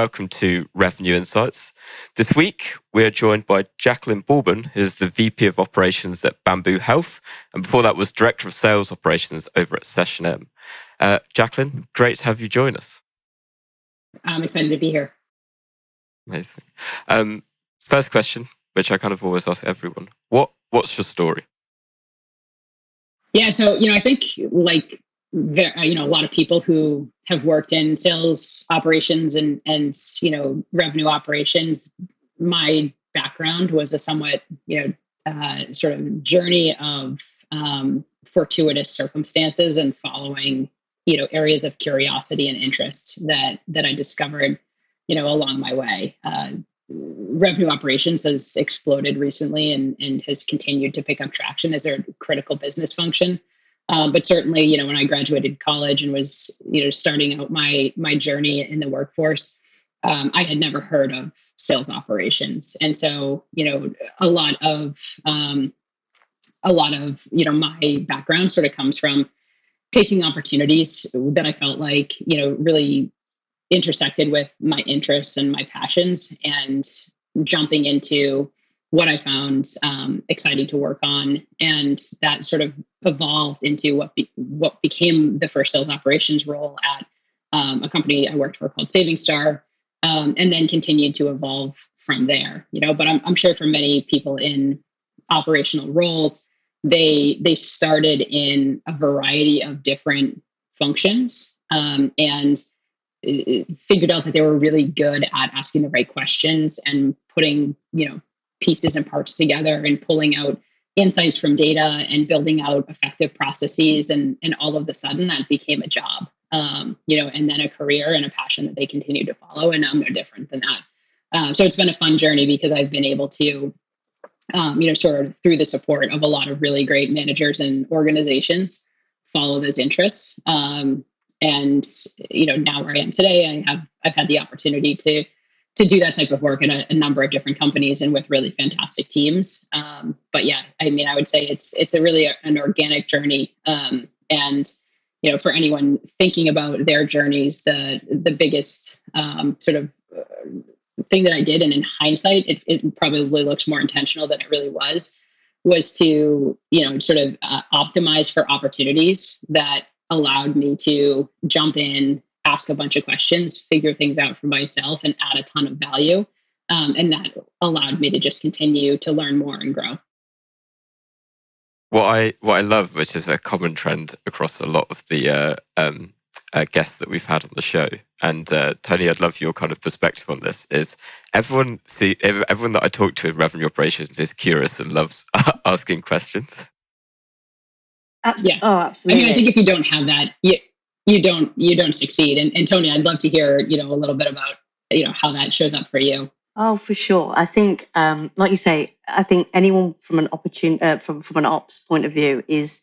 welcome to Revenue Insights. This week, we're joined by Jaclyn Balben, who's the VP of Operations at Bamboo Health, and before that was Director of Sales Operations over at Serum. Jaclyn, great to have you join us. I'm excited to be here. Amazing. First question, which I kind of always ask everyone, what's your story? Yeah, so, I think a lot of people who have worked in sales operations and revenue operations, my background was a somewhat, sort of journey of fortuitous circumstances and following, areas of curiosity and interest that I discovered, along my way. Revenue operations has exploded recently and has continued to pick up traction as a critical business function. But certainly, when I graduated college and was, starting out my journey in the workforce, I had never heard of sales operations. And so, a lot of my background sort of comes from taking opportunities that I felt like, really intersected with my interests and my passions and jumping into what I found exciting to work on. And that sort of evolved into what became the first sales operations role at a company I worked for called Saving Star, and then continued to evolve from there. But I'm sure for many people in operational roles, they started in a variety of different functions and figured out that they were really good at asking the right questions and putting, pieces and parts together and pulling out insights from data and building out effective processes. And all of a sudden that became a job, and then a career and a passion that they continue to follow. And I'm no different than that. So it's been a fun journey because I've been able to, sort of through the support of a lot of really great managers and organizations, follow those interests. And, now where I am today, I've had the opportunity to do that type of work at a number of different companies and with really fantastic teams. But yeah, I would say it's a really an organic journey. And, for anyone thinking about their journeys, the biggest sort of thing that I did, and in hindsight, it probably looks more intentional than it really was to, sort of optimize for opportunities that allowed me to jump in, ask a bunch of questions, figure things out for myself, and add a ton of value. And that allowed me to just continue to learn more and grow. What I love, which is a common trend across a lot of the guests that we've had on the show, and Tony, I'd love your kind of perspective on this, is everyone that I talk to in revenue operations is curious and loves asking questions. Yeah. Oh, absolutely. I think if you don't have that, you don't succeed. And Tony, I'd love to hear, a little bit about, how that shows up for you. Oh, for sure. I think, like you say, I think anyone from an from an ops point of view is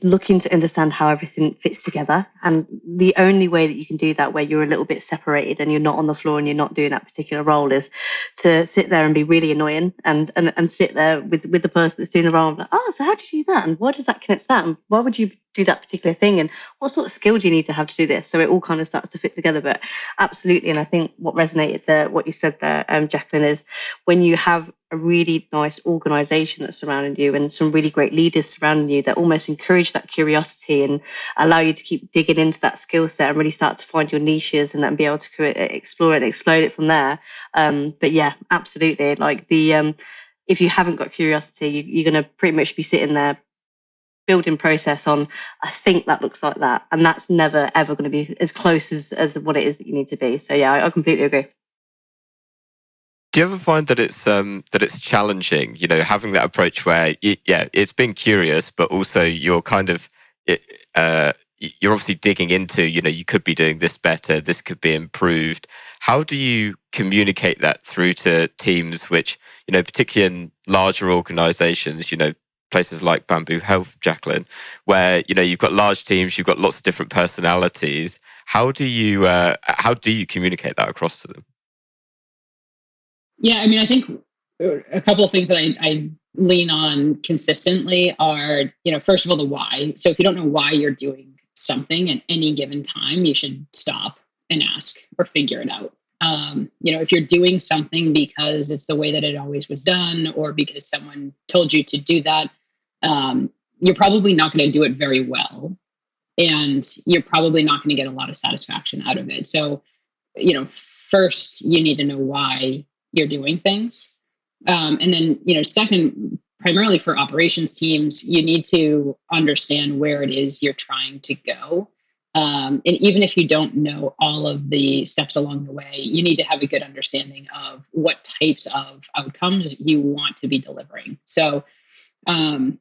looking to understand how everything fits together. And the only way that you can do that where you're a little bit separated and you're not on the floor and you're not doing that particular role is to sit there and be really annoying and sit there with the person that's doing the role. Like, oh, so how did you do that? And why does that connect to that? And why would you do that particular thing? And what sort of skill do you need to have to do this? So it all kind of starts to fit together. But absolutely. And I think what resonated there, what you said there, Jaclyn, is when you have a really nice organization that's surrounding you and some really great leaders surrounding you that almost encourage that curiosity and allow you to keep digging into that skill set and really start to find your niches and then be able to explore it and explode it from there. But yeah, absolutely. Like if you haven't got curiosity, you're going to pretty much be sitting there building process on, I think that looks like that. And that's never, ever going to be as close as what it is that you need to be. So yeah, I completely agree. Do you ever find that it's challenging, having that approach where, it's being curious, but also you're kind of, you're obviously digging into, you could be doing this better, this could be improved. How do you communicate that through to teams which, particularly in larger organizations, places like Bamboo Health, Jaclyn, where, you've got large teams, you've got lots of different personalities. How do you communicate that across to them? Yeah, I think a couple of things that I lean on consistently are, first of all, the why. So if you don't know why you're doing something at any given time, you should stop and ask or figure it out. If you're doing something because it's the way that it always was done, or because someone told you to do that, you're probably not going to do it very well. And you're probably not going to get a lot of satisfaction out of it. So, first you need to know why you're doing things. And then, second, primarily for operations teams, you need to understand where it is you're trying to go. And even if you don't know all of the steps along the way, you need to have a good understanding of what types of outcomes you want to be delivering. So, a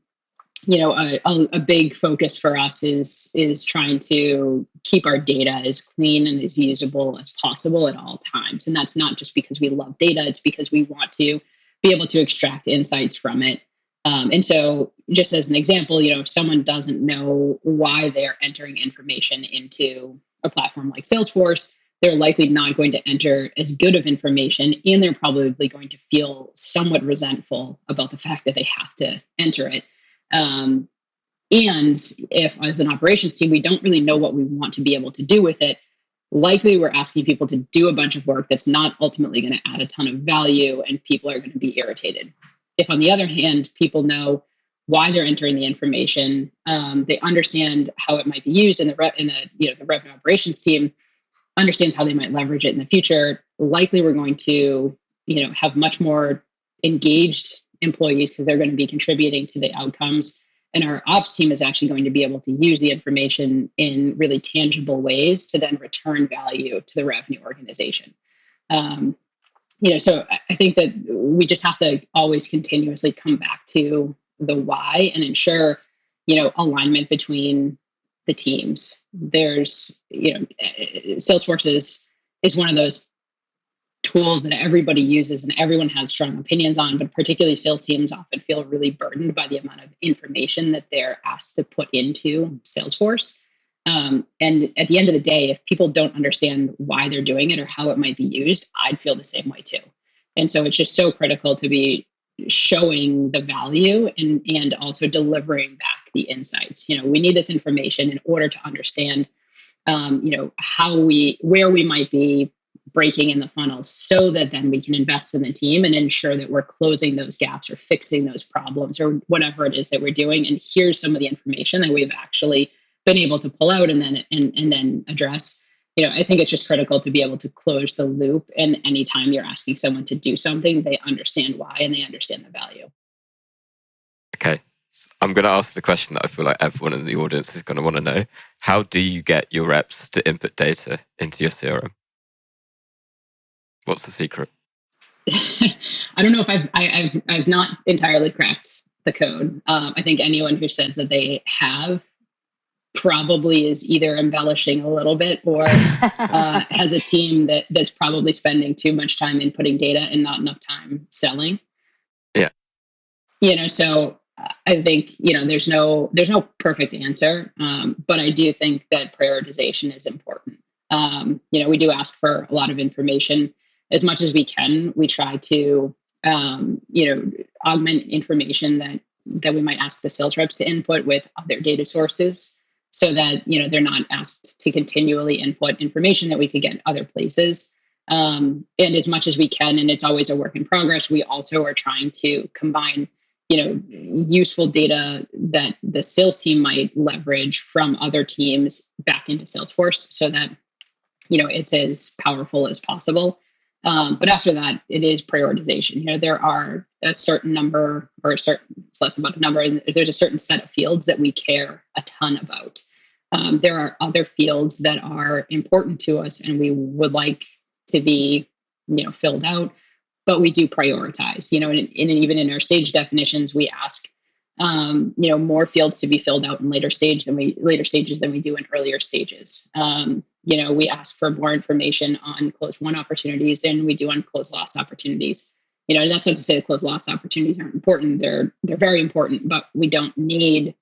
big focus for us is trying to keep our data as clean and as usable as possible at all times. And that's not just because we love data, it's because we want to be able to extract insights from it. And so just as an example, if someone doesn't know why they're entering information into a platform like Salesforce, they're likely not going to enter as good of information, and they're probably going to feel somewhat resentful about the fact that they have to enter it. And if, as an operations team, we don't really know what we want to be able to do with it, likely we're asking people to do a bunch of work that's not ultimately going to add a ton of value, and people are going to be irritated. If, on the other hand, people know why they're entering the information, they understand how it might be used, and the revenue operations team understands how they might leverage it in the future, likely we're going to have much more engaged employees because they're going to be contributing to the outcomes. And our ops team is actually going to be able to use the information in really tangible ways to then return value to the revenue organization. So I think that we just have to always continuously come back to the why and ensure, alignment between the teams. There's, Salesforce is one of those tools that everybody uses and everyone has strong opinions on, but particularly sales teams often feel really burdened by the amount of information that they're asked to put into Salesforce. And at the end of the day, if people don't understand why they're doing it or how it might be used, I'd feel the same way too. And so it's just so critical to be showing the value and also delivering back the insights. We need this information in order to understand, where we might be breaking in the funnel, so that then we can invest in the team and ensure that we're closing those gaps or fixing those problems or whatever it is that we're doing. And here's some of the information that we've actually been able to pull out and then address. I think it's just critical to be able to close the loop. And anytime you're asking someone to do something, they understand why and they understand the value. Okay. I'm going to ask the question that I feel like everyone in the audience is going to want to know. How do you get your reps to input data into your CRM? What's the secret? I don't know if I've not entirely cracked the code. I think anyone who says that they have probably is either embellishing a little bit or has a team that's probably spending too much time inputting data and not enough time selling. Yeah. So I think, there's no perfect answer. But I do think that prioritization is important. We do ask for a lot of information. As much as we can, we try to, augment information that we might ask the sales reps to input with other data sources, so that, they're not asked to continually input information that we could get other places. And as much as we can, and it's always a work in progress, we also are trying to combine, useful data that the sales team might leverage from other teams back into Salesforce, so that, it's as powerful as possible. But after that, it is prioritization. There are a certain number, it's less about a number, and there's a certain set of fields that we care a ton about. There are other fields that are important to us and we would like to be, filled out, but we do prioritize, and even in our stage definitions, we ask, more fields to be filled out in later stages than we do in earlier stages. We ask for more information on closed won opportunities than we do on closed lost opportunities. And that's not to say that closed lost opportunities aren't important. They're very important, but we don't need,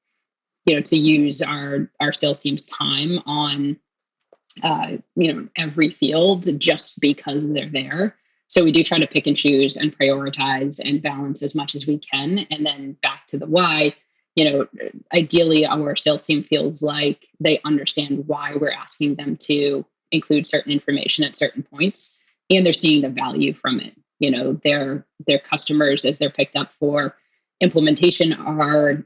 to use our sales team's time on, every field just because they're there. So we do try to pick and choose and prioritize and balance as much as we can. And then back to the why, ideally our sales team feels like they understand why we're asking them to include certain information at certain points. and they're seeing the value from it. Their customers, as they're picked up for implementation, are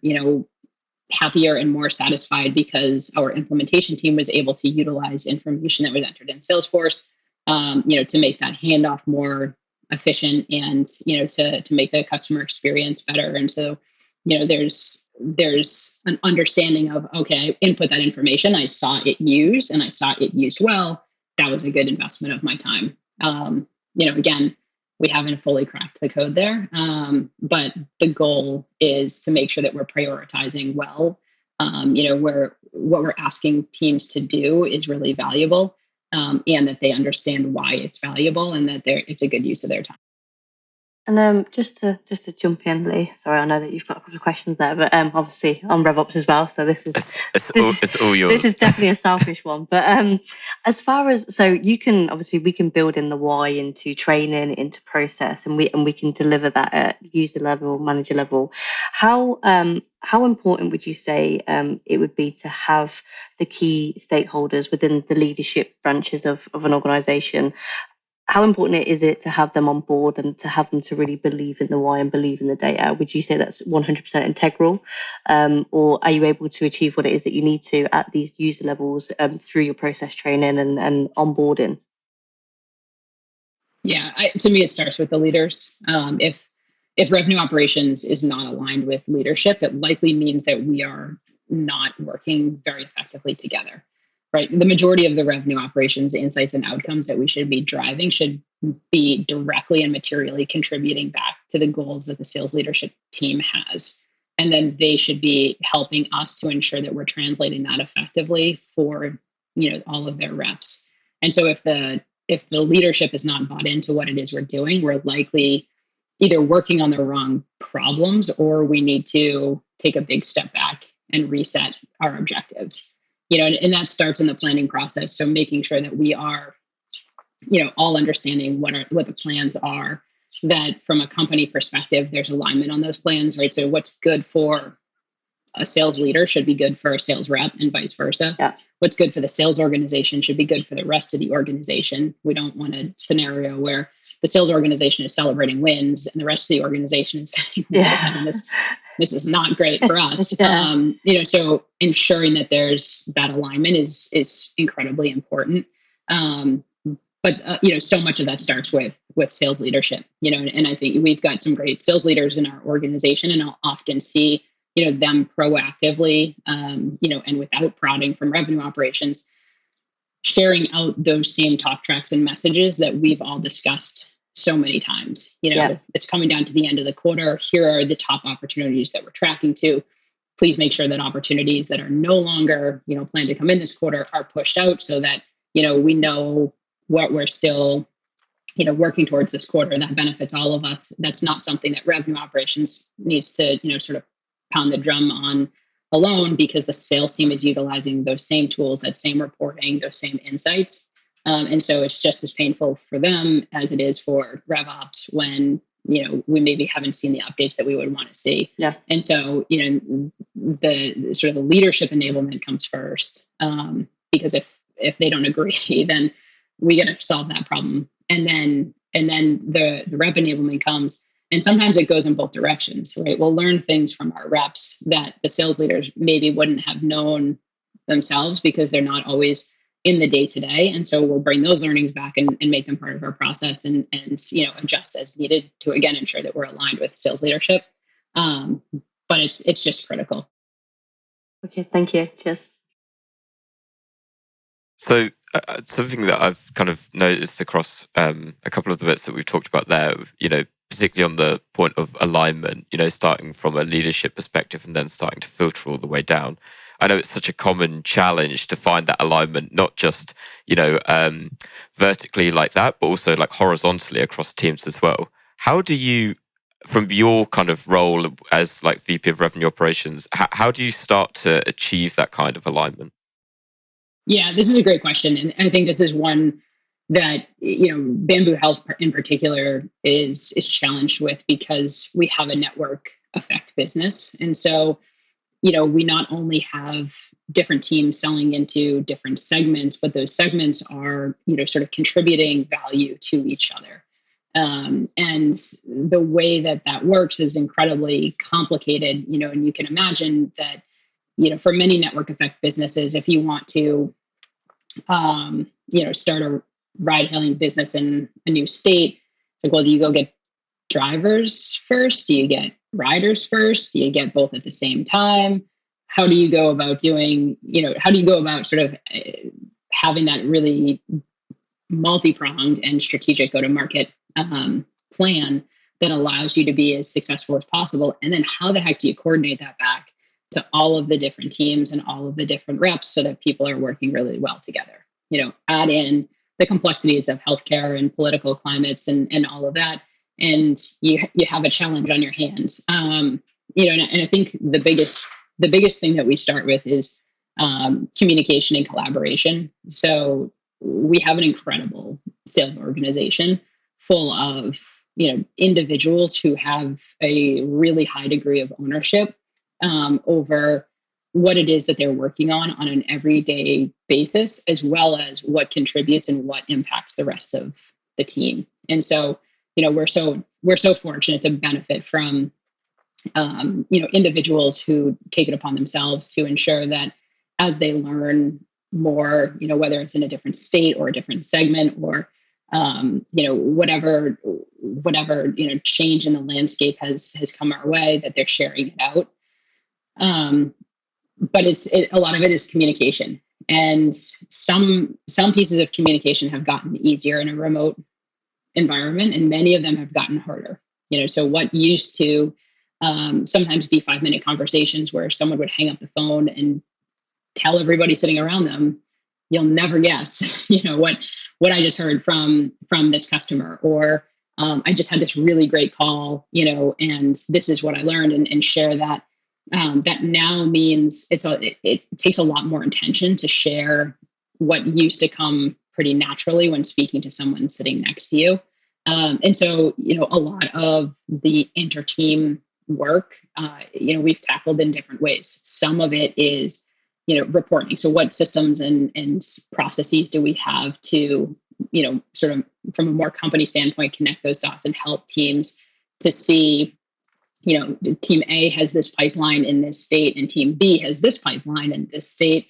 happier and more satisfied because our implementation team was able to utilize information that was entered in Salesforce, to make that handoff more efficient and to make the customer experience better. And so there's an understanding of, okay, I input that information, I saw it used, and I saw it used well. That was a good investment of my time. Again, we haven't fully cracked the code there, but the goal is to make sure that we're prioritizing well. Where what we're asking teams to do is really valuable, and that they understand why it's valuable and that it's a good use of their time. And just to jump in, Lee. Sorry, I know that you've got a couple of questions there, but obviously I'm RevOps as well, so this is it's all yours. This is definitely a selfish one. But as far as we can build in the why into training, into process, and we can deliver that at user level, manager level. How important would you say it would be to have the key stakeholders within the leadership branches of an organization? How important is it to have them on board and to have them to really believe in the why and believe in the data? Would you say that's 100% integral? Or are you able to achieve what it is that you need to at these user levels through your process training and onboarding? Yeah, to me, it starts with the leaders. If revenue operations is not aligned with leadership, it likely means that we are not working very effectively together. Right. The majority of the revenue operations, insights, and outcomes that we should be driving should be directly and materially contributing back to the goals that the sales leadership team has. And then they should be helping us to ensure that we're translating that effectively for, all of their reps. And so if the leadership is not bought into what it is we're doing, we're likely either working on the wrong problems, or we need to take a big step back and reset our objectives. And that starts in the planning process. So making sure that we are, all understanding what the plans are, that from a company perspective, there's alignment on those plans, right? So what's good for a sales leader should be good for a sales rep and vice versa. Yeah. What's good for the sales organization should be good for the rest of the organization. We don't want a scenario where the sales organization is celebrating wins and the rest of the organization is saying, this is not great for us. Yeah. So ensuring that there's that alignment is incredibly important. But so much of that starts with sales leadership, and I think we've got some great sales leaders in our organization, and I'll often see, them proactively, and without prodding from revenue operations, sharing out those same talk tracks and messages that we've all discussed so many times. It's coming down to the end of the quarter. Here are the top opportunities that we're tracking to. Please make sure that opportunities that are no longer, planned to come in this quarter are pushed out so that, we know what we're still, working towards this quarter. That benefits all of us. That's not something that revenue operations needs to, sort of pound the drum on alone, because the sales team is utilizing those same tools, that same reporting, those same insights. And so it's just as painful for them as it is for RevOps when, we maybe haven't seen the updates that we would want to see. Yeah. And so, the sort of the leadership enablement comes first, because if they don't agree, then we got to solve that problem. And then the rep enablement comes. And sometimes it goes in both directions, right? We'll learn things from our reps that the sales leaders maybe wouldn't have known themselves because they're not always in the day-to-day. And so we'll bring those learnings back and make them part of our process and adjust as needed to, again, ensure that we're aligned with sales leadership. But it's just critical. Okay, thank you. Cheers. So something that I've kind of noticed across a couple of the bits that we've talked about there, particularly on the point of alignment, starting from a leadership perspective and then starting to filter all the way down. I know it's such a common challenge to find that alignment, not just, vertically like that, but also like horizontally across teams as well. How do you, from your kind of role as like VP of Revenue Operations, how do you start to achieve that kind of alignment? Yeah, this is a great question. And I think this is one that, Bamboo Health in particular is challenged with because we have a network effect business. And so we not only have different teams selling into different segments, but those segments are, sort of contributing value to each other. And the way that works is incredibly complicated, and you can imagine that, for many network effect businesses, if you want to, start a ride hailing business in a new state, it's like, well, do you go get drivers first? Do you get riders first? Do you get both at the same time? How do you go about doing, how do you go about sort of having that really multi-pronged and strategic go-to-market plan that allows you to be as successful as possible? And then how the heck do you coordinate that back to all of the different teams and all of the different reps so that people are working really well together? Add in the complexities of healthcare and political climates and all of that, and you have a challenge on your hands. And I think the biggest thing that we start with is communication and collaboration. So we have an incredible sales organization full of individuals who have a really high degree of ownership over what it is that they're working on an everyday basis, as well as what contributes and what impacts the rest of the team. And so, we're so fortunate to benefit from, individuals who take it upon themselves to ensure that as they learn more, whether it's in a different state or a different segment or, whatever, change in the landscape has come our way, that they're sharing it out. But a lot of it is communication, and some pieces of communication have gotten easier in a remote environment, and many of them have gotten harder. So what used to sometimes be 5-minute conversations where someone would hang up the phone and tell everybody sitting around them, you'll never guess, what I just heard from this customer, or I just had this really great call, and this is what I learned, and share that. That now means it takes a lot more intention to share what used to come pretty naturally when speaking to someone sitting next to you. And so, a lot of the inter-team work, we've tackled in different ways. Some of it is, reporting. So what systems and processes do we have to, sort of from a more company standpoint, connect those dots and help teams to see, team A has this pipeline in this state and team B has this pipeline in this state.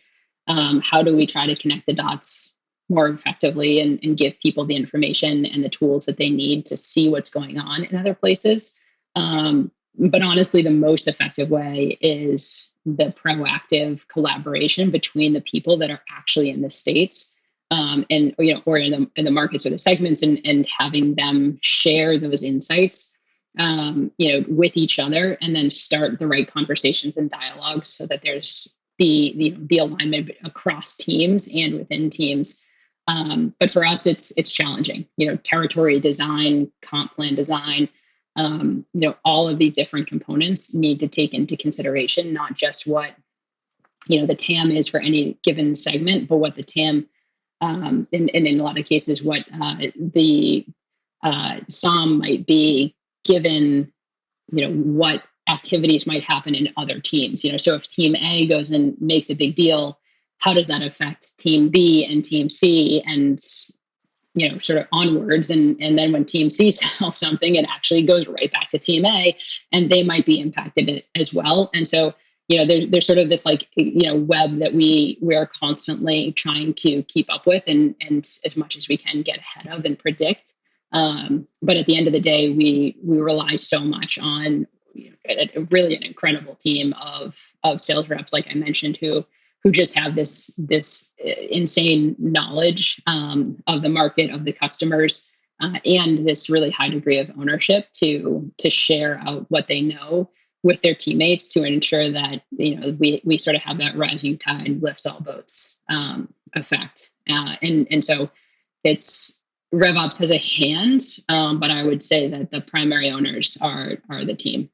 How do we try to connect the dots more effectively and give people the information and the tools that they need to see what's going on in other places? But honestly, the most effective way is the proactive collaboration between the people that are actually in the states, and or in the markets or the segments, and having them share those insights with each other, and then start the right conversations and dialogues so that there's the alignment across teams and within teams. But for us, it's challenging. Territory design, comp plan design, all of the different components need to take into consideration not just what the TAM is for any given segment, but what the TAM, and in a lot of cases, what the SOM might be given, what activities might happen in other teams. So if team A goes and makes a big deal, how does that affect team B and team C and, sort of onwards? And then when team C sells something, it actually goes right back to team A, and they might be impacted as well. And so, there's sort of this web that we're constantly trying to keep up with and as much as we can get ahead of and predict. But at the end of the day, we rely so much on really an incredible team of sales reps, like I mentioned, who just have this insane knowledge of the market, of the customers, and this really high degree of ownership to share out what they know with their teammates to ensure that we sort of have that rising tide lifts all boats effect. And so it's RevOps has a hand, but I would say that the primary owners are the team.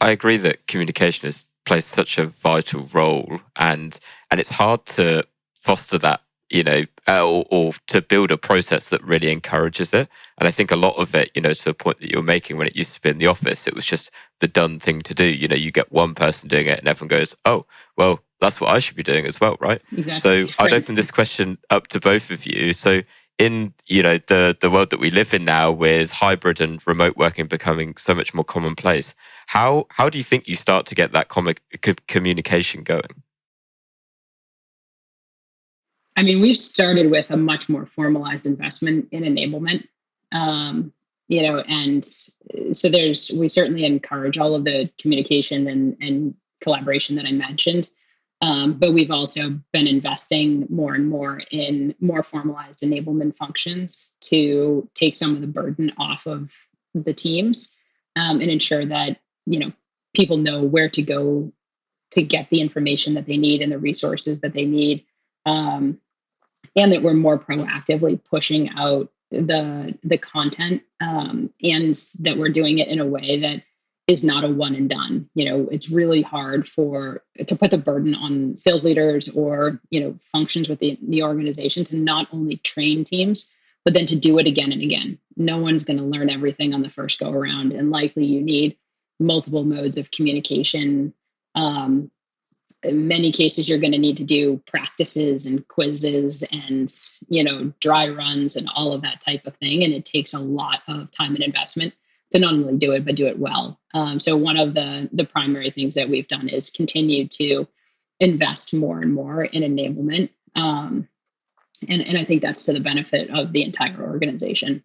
I agree that communication plays such a vital role, and it's hard to foster that or to build a process that really encourages it. And I think a lot of it, to the point that you're making, when it used to be in the office, it was just the done thing to do. You get one person doing it and everyone goes, oh, well, that's what I should be doing as well, right? Exactly. So I'd open this question up to both of you. So in, the world that we live in now, with hybrid and remote working becoming so much more commonplace, how do you think you start to get that communication going? I mean, we've started with a much more formalized investment in enablement. And so we certainly encourage all of the communication and collaboration that I mentioned. But we've also been investing more and more in more formalized enablement functions to take some of the burden off of the teams, and ensure that, people know where to go to get the information that they need and the resources that they need. And that we're more proactively pushing out the content, and that we're doing it in a way that is not a one and done. It's really hard to put the burden on sales leaders or functions with the organization to not only train teams, but then to do it again and again. No one's going to learn everything on the first go around, and likely you need multiple modes of communication. In many cases, you're going to need to do practices and quizzes and, dry runs and all of that type of thing. And it takes a lot of time and investment to not only do it, but do it well. So one of the primary things that we've done is continue to invest more and more in enablement. And I think that's to the benefit of the entire organization.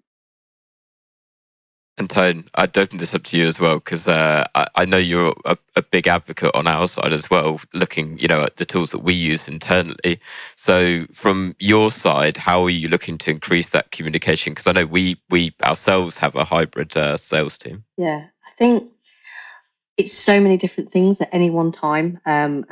And Tone, I'd open this up to you as well, because I know you're a big advocate on our side as well, looking, at the tools that we use internally. So from your side, how are you looking to increase that communication? Because I know we ourselves have a hybrid sales team. Yeah, I think it's so many different things at any one time. And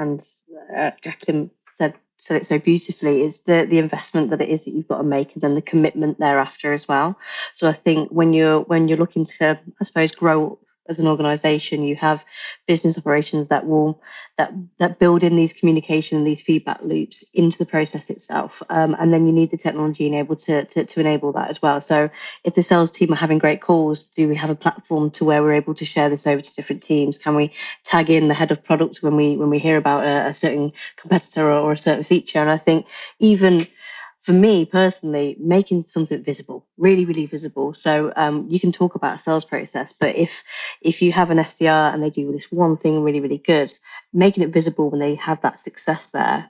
Jaclyn said it so beautifully, is the investment that it is that you've got to make, and then the commitment thereafter as well. So I think when you're looking to, I suppose, grow as an organization, you have business operations that build in these communication and these feedback loops into the process itself. And then you need the technology enabled to enable that as well. So if the sales team are having great calls, do we have a platform to where we're able to share this over to different teams? Can we tag in the head of product when we hear about a certain competitor or a certain feature? And I think even for me personally, making something visible, really, really visible. So you can talk about a sales process, but if you have an SDR and they do this one thing really, really good, making it visible when they have that success there,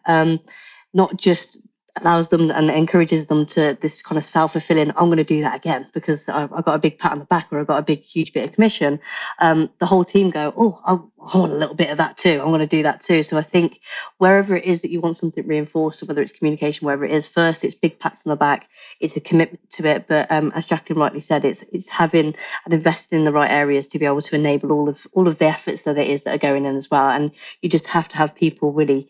not just allows them and encourages them to this kind of self-fulfilling, I'm going to do that again because I've got a big pat on the back or I've got a big, huge bit of commission. The whole team go, oh, I want a little bit of that too. I'm going to do that too. So I think wherever it is that you want something reinforced, whether it's communication, wherever it is, first it's big pats on the back, it's a commitment to it. But as Jaclyn rightly said, it's having and investing in the right areas to be able to enable all of the efforts that it is that are going in as well. And you just have to have people really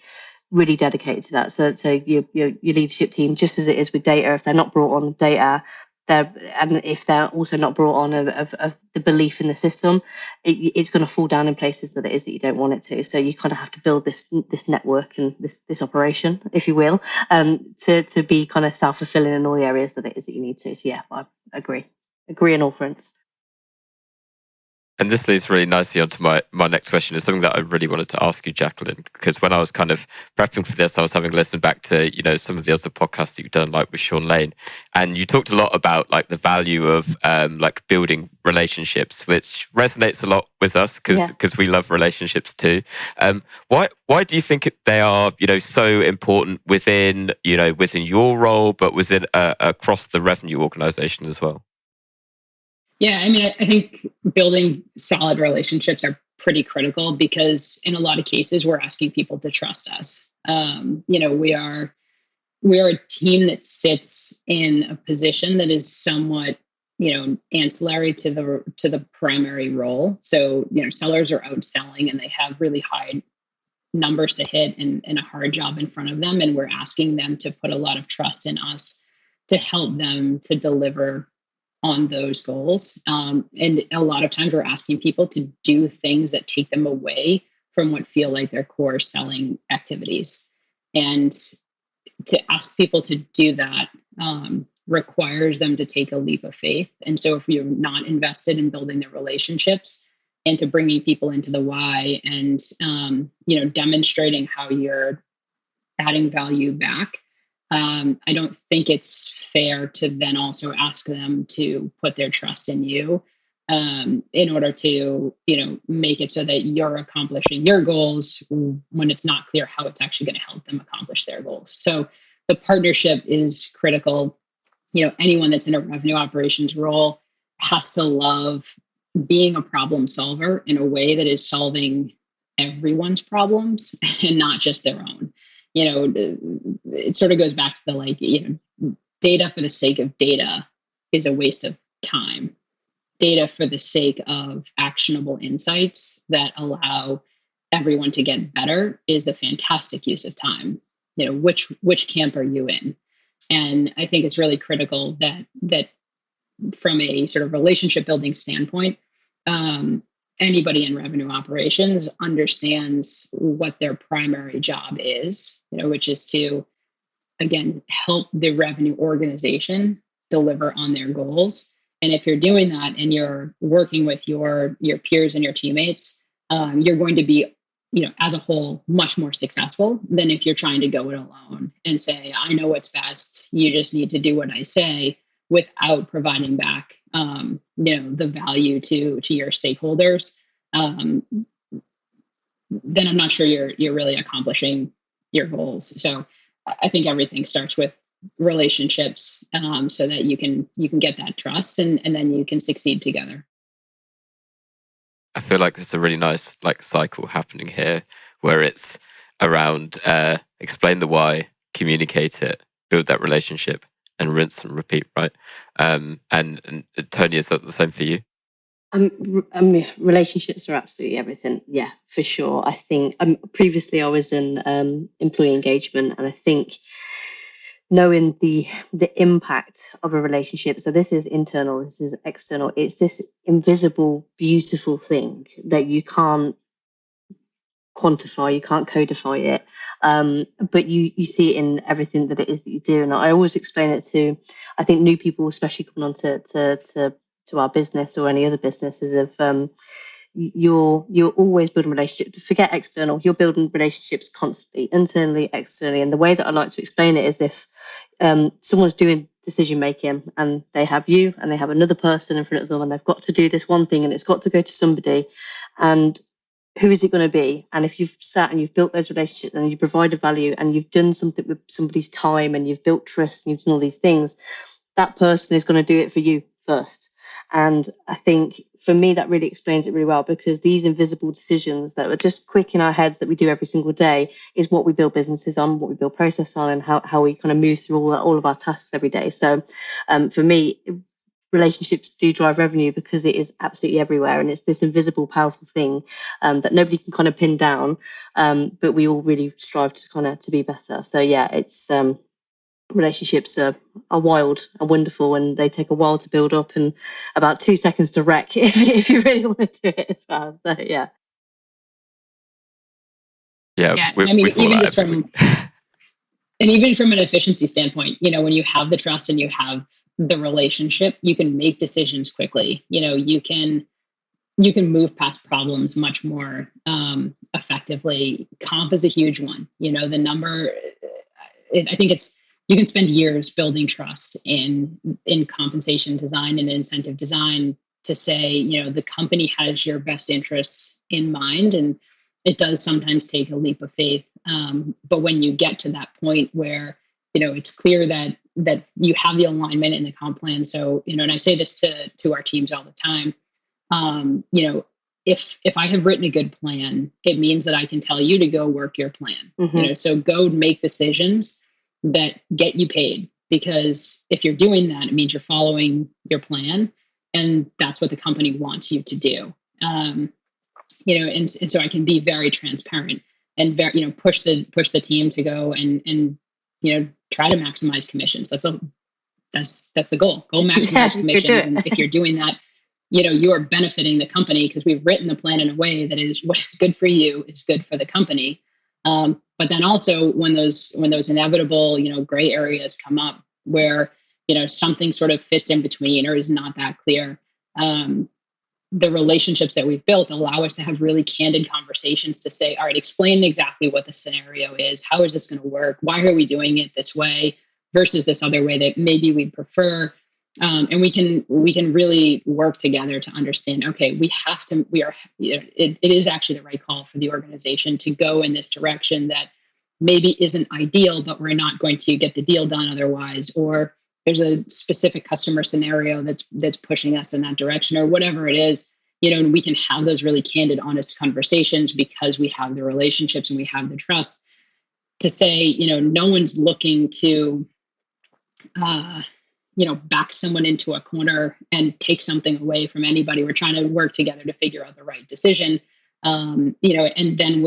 dedicated to that. So your leadership team, just as it is with data, if they're not brought on data, and if they're also not brought on of the belief in the system, it's going to fall down in places that it is that you don't want it to. So you kind of have to build this network and this operation, if you will, to be kind of self-fulfilling in all the areas that it is that you need to. So yeah, I agree on all fronts. And this leads really nicely onto my next question. Is something that I really wanted to ask you, Jaclyn, because when I was kind of prepping for this, I was having listened back to, some of the other podcasts that you've done, like with Sean Lane, and you talked a lot about like the value of like building relationships, which resonates a lot with us because we love relationships too. Why do you think they are, so important within your role, but within across the revenue organization as well? Yeah, I mean, I think building solid relationships are pretty critical because in a lot of cases, we're asking people to trust us. We are a team that sits in a position that is somewhat, ancillary to the primary role. So, sellers are out selling and they have really high numbers to hit and a hard job in front of them. And we're asking them to put a lot of trust in us to help them to deliver on those goals. And a lot of times we're asking people to do things that take them away from what feel like their core selling activities. And to ask people to do that requires them to take a leap of faith. And so if you're not invested in building the relationships and to bringing people into the why and, demonstrating how you're adding value back, I don't think it's fair to then also ask them to put their trust in you in order to, make it so that you're accomplishing your goals when it's not clear how it's actually going to help them accomplish their goals. So the partnership is critical. Anyone that's in a revenue operations role has to love being a problem solver in a way that is solving everyone's problems and not just their own. It sort of goes back to the data for the sake of data is a waste of time. Data for the sake of actionable insights that allow everyone to get better is a fantastic use of time. Which camp are you in? And I think it's really critical that from a sort of relationship building standpoint, anybody in revenue operations understands what their primary job is, which is to, again, help the revenue organization deliver on their goals. And if you're doing that and you're working with your peers and your teammates, you're going to be, as a whole, much more successful than if you're trying to go it alone and say, I know what's best. You just need to do what I say, without providing back, the value to your stakeholders. Then I'm not sure you're really accomplishing your goals. So I think everything starts with relationships, so that you can get that trust and then you can succeed together. I feel like there's a really nice cycle happening here where it's around explain the why, communicate it, build that relationship, and rinse and repeat, right? And Tony, is that the same for you? Relationships are absolutely everything. Yeah, for sure. I think previously I was in employee engagement, and I think knowing the impact of a relationship. So this is internal, this is external. It's this invisible, beautiful thing that you can't quantify, you can't codify it, but you see it in everything that it is that you do. And I always explain it to, I think, new people, especially coming on to our business or any other businesses, of you're always building relationships. Forget external, you're building relationships constantly, internally, externally. And the way that I like to explain it is if someone's doing decision making and they have you and they have another person in front of them and they've got to do this one thing and it's got to go to somebody, and who is it going to be? And if you've sat and you've built those relationships and you provide a value and you've done something with somebody's time and you've built trust and you've done all these things, that person is going to do it for you first. And I think for me, that really explains it really well, because these invisible decisions that are just quick in our heads that we do every single day is what we build businesses on, what we build process on, and how we kind of move through all of our tasks every day. So for me, relationships do drive revenue because it is absolutely everywhere. And it's this invisible, powerful thing that nobody can kind of pin down. But we all really strive to be better. So yeah, it's relationships are wild and wonderful, and they take a while to build up and about 2 seconds to wreck if you really want to do it as well. So yeah. Yeah. I mean, even just from and even from an efficiency standpoint, when you have the trust and you have the relationship, you can make decisions quickly. You can move past problems much more effectively. Comp is a huge one. The number, I think you can spend years building trust in compensation design and incentive design to say, the company has your best interests in mind. And it does sometimes take a leap of faith. But when you get to that point where, it's clear that you have the alignment in the comp plan. So, and I say this to our teams all the time, if I have written a good plan, it means that I can tell you to go work your plan. Mm-hmm. So go make decisions that get you paid, because if you're doing that, it means you're following your plan, and that's what the company wants you to do. And so I can be very transparent and very, push the team to go and try to maximize commissions. That's the goal. Go maximize commissions, and if you're doing that, you are benefiting the company, because we've written the plan in a way that is what is good for you is good for the company. But then also when those inevitable, gray areas come up where, something sort of fits in between or is not that clear, the relationships that we've built allow us to have really candid conversations to say, all right, explain exactly what the scenario is. How is this going to work? Why are we doing it this way versus this other way that maybe we'd prefer? And we can really work together to understand, okay, it is actually the right call for the organization to go in this direction that maybe isn't ideal, but we're not going to get the deal done otherwise, or there's a specific customer scenario that's pushing us in that direction, or whatever it is, and we can have those really candid, honest conversations because we have the relationships and we have the trust to say, no one's looking to, back someone into a corner and take something away from anybody. We're trying to work together to figure out the right decision. And then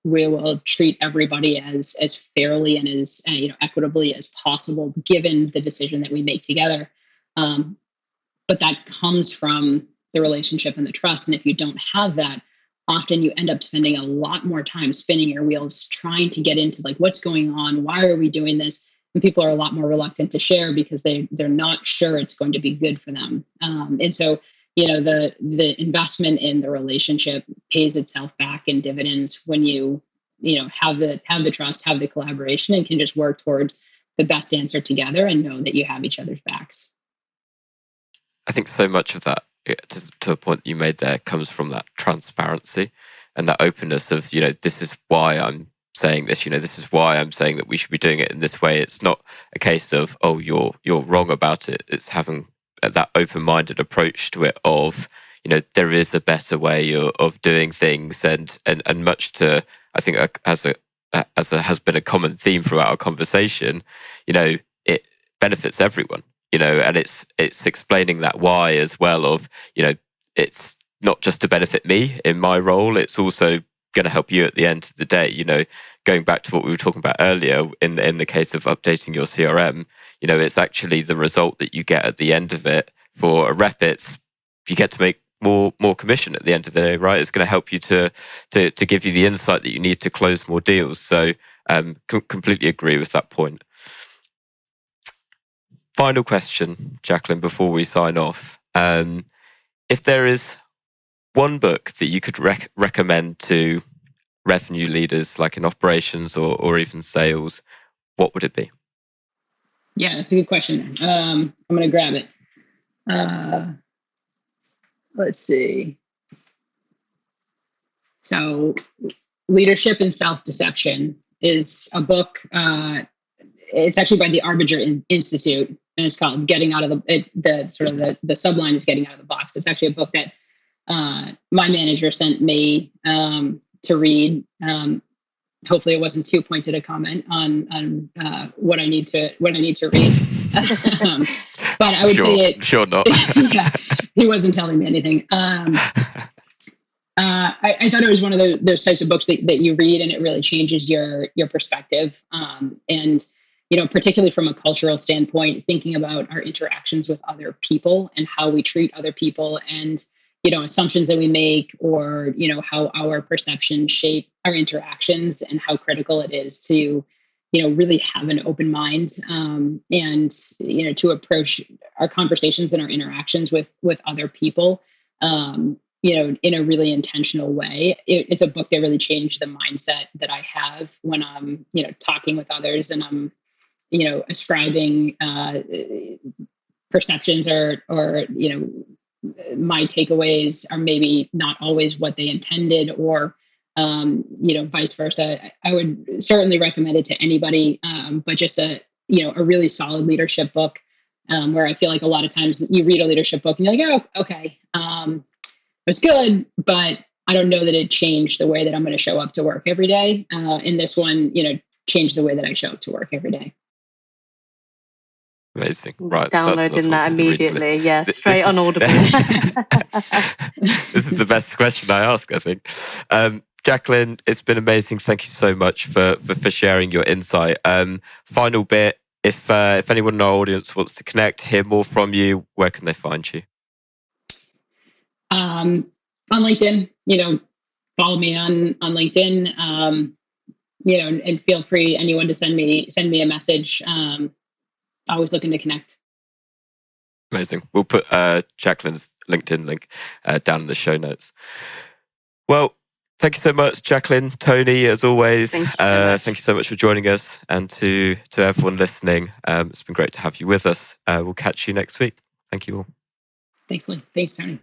we will treat everybody as fairly and as equitably as possible, given the decision that we make together. But that comes from the relationship and the trust. And if you don't have that, often you end up spending a lot more time spinning your wheels, trying to get into like, what's going on? Why are we doing this? And people are a lot more reluctant to share because they're not sure it's going to be good for them. And so, the investment in the relationship pays itself back in dividends when you have the trust, have the collaboration, and can just work towards the best answer together and know that you have each other's backs. I think so much of that, to a point you made there, comes from that transparency and that openness of, this is why I'm saying this, this is why I'm saying that we should be doing it in this way. It's not a case of, oh, you're wrong about it. It's having that open-minded approach to it of, there is a better way of doing things, and much to, I think, as has been a common theme throughout our conversation, it benefits everyone, and it's explaining that why as well of, it's not just to benefit me in my role, it's also going to help you at the end of the day. Going back to what we were talking about earlier in the case of updating your CRM, it's actually the result that you get at the end of it. For a rep, you get to make more commission at the end of the day, right? It's going to help you to give you the insight that you need to close more deals. So completely agree with that point. Final question, Jaclyn, before we sign off. If there is one book that you could recommend to revenue leaders, like in operations or even sales, what would it be? Yeah, that's a good question. I'm going to grab it. Let's see. So, Leadership and Self-Deception is a book. It's actually by the Arbinger Institute, and it's called "Getting Out of the subline is Getting Out of the Box." It's actually a book that my manager sent me to read. Hopefully, it wasn't too pointed a comment on what I need to read. But I would say it. Sure not. Yeah, he wasn't telling me anything. I thought it was one of those types of books that you read and it really changes your perspective. And particularly from a cultural standpoint, thinking about our interactions with other people and how we treat other people, and assumptions that we make, or how our perceptions shape our interactions, and how critical it is to really have an open mind, and to approach our conversations and our interactions with other people in a really intentional way. It's a book that really changed the mindset that I have when I'm talking with others, and I'm ascribing perceptions or my takeaways are maybe not always what they intended, or vice versa. I would certainly recommend it to anybody, but just a really solid leadership book, where I feel like a lot of times you read a leadership book and you're like, oh, okay, it was good, but I don't know that it changed the way that I'm going to show up to work every day. And this one, changed the way that I show up to work every day. Amazing. Right. Downloading that immediately. Yeah, straight on Audible. This is the best question I ask, I think. Jaclyn, it's been amazing. Thank you so much for sharing your insight. Final bit, if anyone in our audience wants to connect, hear more from you, where can they find you? On LinkedIn, follow me on LinkedIn. and feel free, anyone, to send me a message. Always looking to connect. Amazing. We'll put Jaclyn's LinkedIn link down in the show notes. Well, thank you so much, Jaclyn, Tony, as always. Thank you so much for joining us, and to everyone listening. It's been great to have you with us. We'll catch you next week. Thank you all. Thanks, Lee. Thanks, Tony.